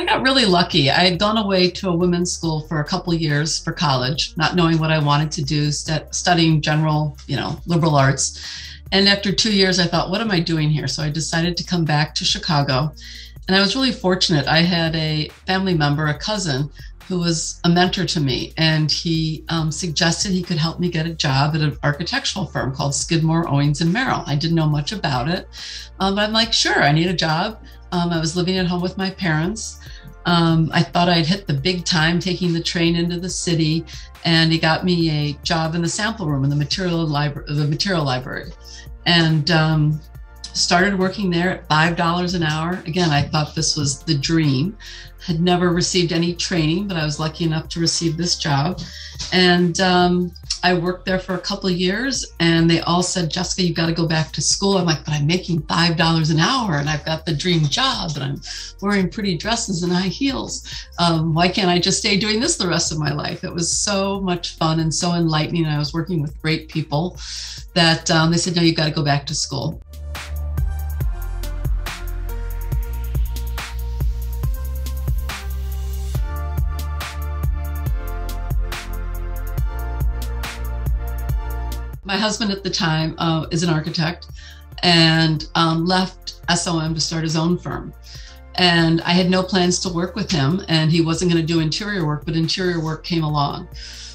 got really lucky. I had gone away to a women's school for a couple of years for college, not knowing what I wanted to do, studying general, liberal arts. And after 2 years, I thought, what am I doing here? So I decided to come back to Chicago. And I was really fortunate. I had a family member, a cousin, who was a mentor to me. And he suggested he could help me get a job at an architectural firm called Skidmore, Owings Merrill. I didn't know much about it, but I'm like, sure, I need a job. I was living at home with my parents. I thought I'd hit the big time taking the train into the city, and he got me a job in the sample room in the material library, and started working there at $5 an hour. Again, I thought this was the dream. Had never received any training, but I was lucky enough to receive this job. And I worked there for a couple of years, and they all said, Jessica, you got to go back to school. I'm like, but I'm making $5 an hour and I've got the dream job and I'm wearing pretty dresses and high heels. Why can't I just stay doing this the rest of my life? It was so much fun and so enlightening. I was working with great people that they said, no, you got to go back to school. My husband at the time is an architect and left SOM to start his own firm. And I had no plans to work with him, and he wasn't going to do interior work, but interior work came along.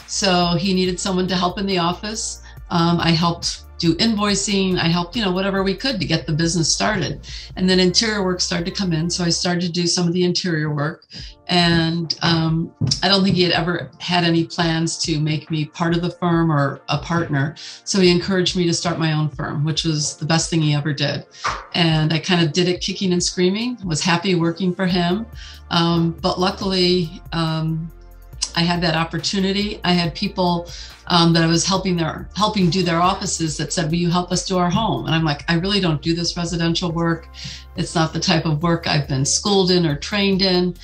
So he needed someone to help in the office. I helped do invoicing. I helped, whatever we could to get the business started. And then interior work started to come in. So I started to do some of the interior work. And I don't think he had ever had any plans to make me part of the firm or a partner. So he encouraged me to start my own firm, which was the best thing he ever did. And I kind of did it kicking and screaming, was happy working for him. But luckily, I had that opportunity. I had people that I was helping do their offices that said, will you help us do our home? And I'm like, I really don't do this residential work. It's not the type of work I've been schooled in or trained in.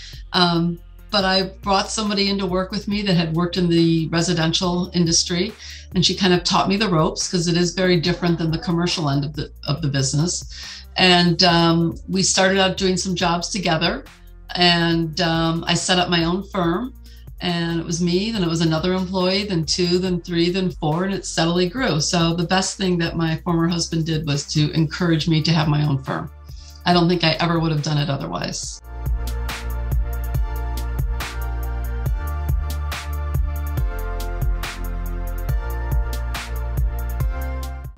But I brought somebody in to work with me that had worked in the residential industry, and she kind of taught me the ropes because it is very different than the commercial end of the business. And we started out doing some jobs together, and I set up my own firm. And it was me, then it was another employee, then two, then three, then four, and it steadily grew. So the best thing that my former husband did was to encourage me to have my own firm. I don't think I ever would have done it otherwise.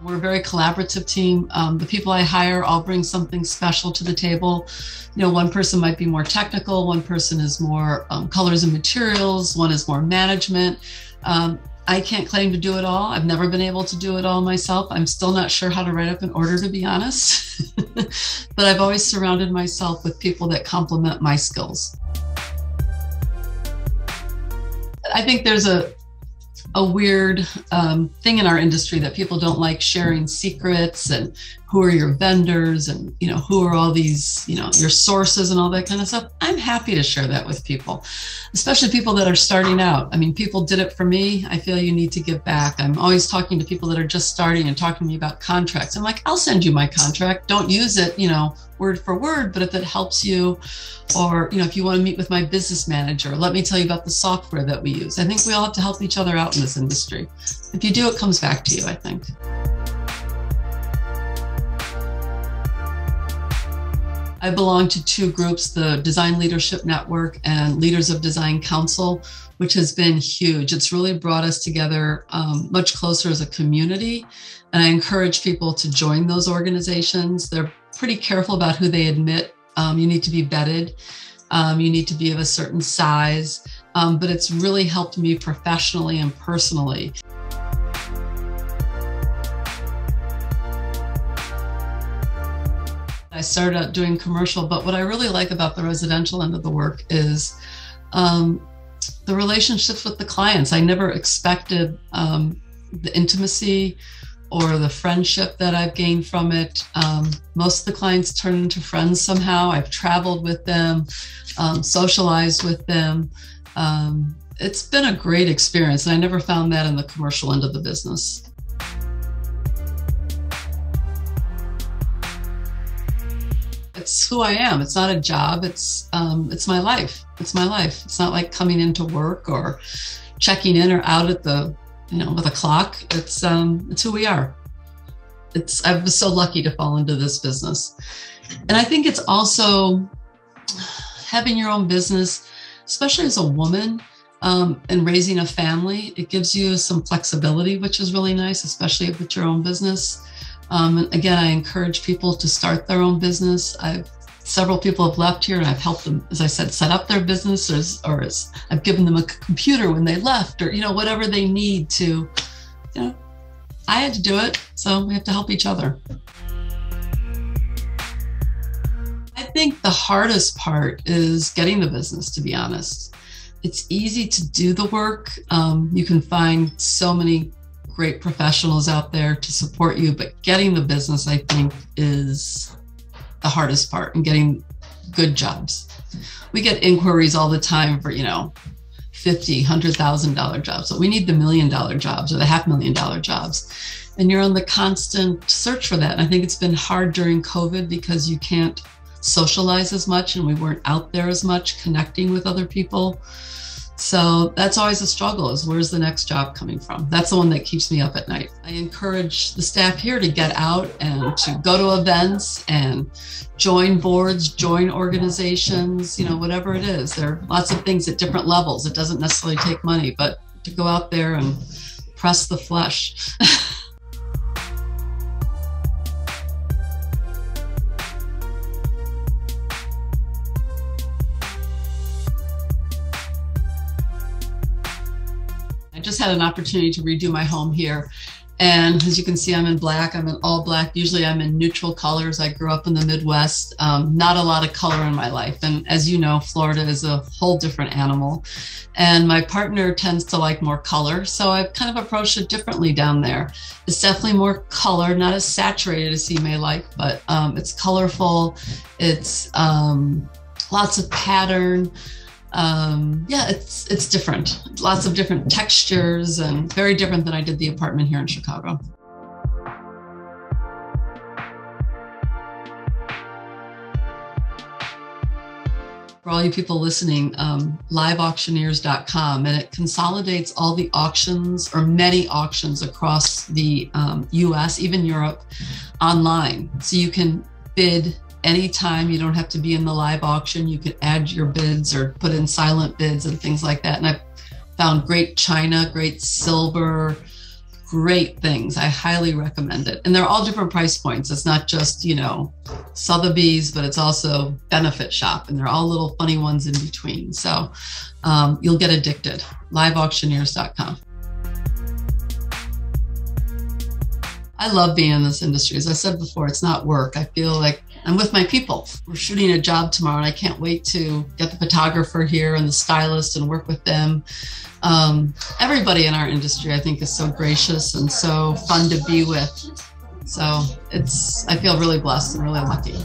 We're a very collaborative team. The people I hire all bring something special to the table. One person might be more technical, one person is more colors and materials, one is more management. I can't claim to do it all. I've never been able to do it all myself. I'm still not sure how to write up an order, to be honest. But I've always surrounded myself with people that complement my skills. I think there's a weird thing in our industry that people don't like sharing secrets and who are your vendors and who are all these your sources and all that kind of stuff. I'm happy to share that with people, especially people that are starting out. I mean, people did it for me. I feel you need to give back. I'm always talking to people that are just starting and talking to me about contracts. I'm like, I'll send you my contract. Don't use it word for word, but if it helps you, or if you want to meet with my business manager, let me tell you about the software that we use. I think we all have to help each other out in this industry. If you do, it comes back to you, I think. I belong to two groups, the Design Leadership Network and Leaders of Design Council, which has been huge. It's really brought us together much closer as a community. And I encourage people to join those organizations. They're pretty careful about who they admit. You need to be vetted. You need to be of a certain size. But it's really helped me professionally and personally. I started out doing commercial, but what I really like about the residential end of the work is the relationships with the clients. I never expected the intimacy or the friendship that I've gained from it. Most of the clients turn into friends somehow. I've traveled with them, socialized with them. It's been a great experience, and I never found that in the commercial end of the business. it's who I am. It's not a job. It's my life. It's my life. It's not like coming into work or checking in or out at the, with a clock. It's who we are. I was so lucky to fall into this business. And I think it's also having your own business, especially as a woman, and raising a family. It gives you some flexibility, which is really nice, especially with your own business. And again, I encourage people to start their own business. Several people have left here and I've helped them, as I said, set up their business, or I've given them a computer when they left, or, whatever they need to, I had to do it. So we have to help each other. I think the hardest part is getting the business, to be honest. It's easy to do the work. You can find so many great professionals out there to support you, but getting the business, I think, is the hardest part, and getting good jobs. We get inquiries all the time for, $50,000, $100,000 jobs. So we need the $1 million jobs or the $500,000 jobs. And you're on the constant search for that. And I think it's been hard during COVID because you can't socialize as much and we weren't out there as much connecting with other people. So that's always a struggle, is where's the next job coming from? That's the one that keeps me up at night. I encourage the staff here to get out and to go to events and join boards, join organizations, whatever it is. There are lots of things at different levels. It doesn't necessarily take money, but to go out there and press the flesh. I just had an opportunity to redo my home here. And as you can see, I'm in black. I'm in all black. Usually I'm in neutral colors. I grew up in the Midwest. Not a lot of color in my life. And as you know, Florida is a whole different animal. And my partner tends to like more color. So I've kind of approached it differently down there. It's definitely more color, not as saturated as he may like, but it's colorful. It's lots of pattern. It's different. Lots of different textures, and very different than I did the apartment here in Chicago. For all you people listening, liveauctioneers.com, and it consolidates all the auctions, or many auctions, across the US, even Europe, online. So you can bid anytime. You don't have to be in the live auction. You can add your bids or put in silent bids and things like that. And I've found great china, great silver, great things. I highly recommend it. And they're all different price points. It's not just, Sotheby's, but it's also Benefit Shop, and they're all little funny ones in between. So you'll get addicted. Liveauctioneers.com. I love being in this industry. As I said before, it's not work. I feel like I'm with my people. We're shooting a job tomorrow, and I can't wait to get the photographer here and the stylist and work with them. Everybody in our industry, I think, is so gracious and so fun to be with. So I feel really blessed and really lucky.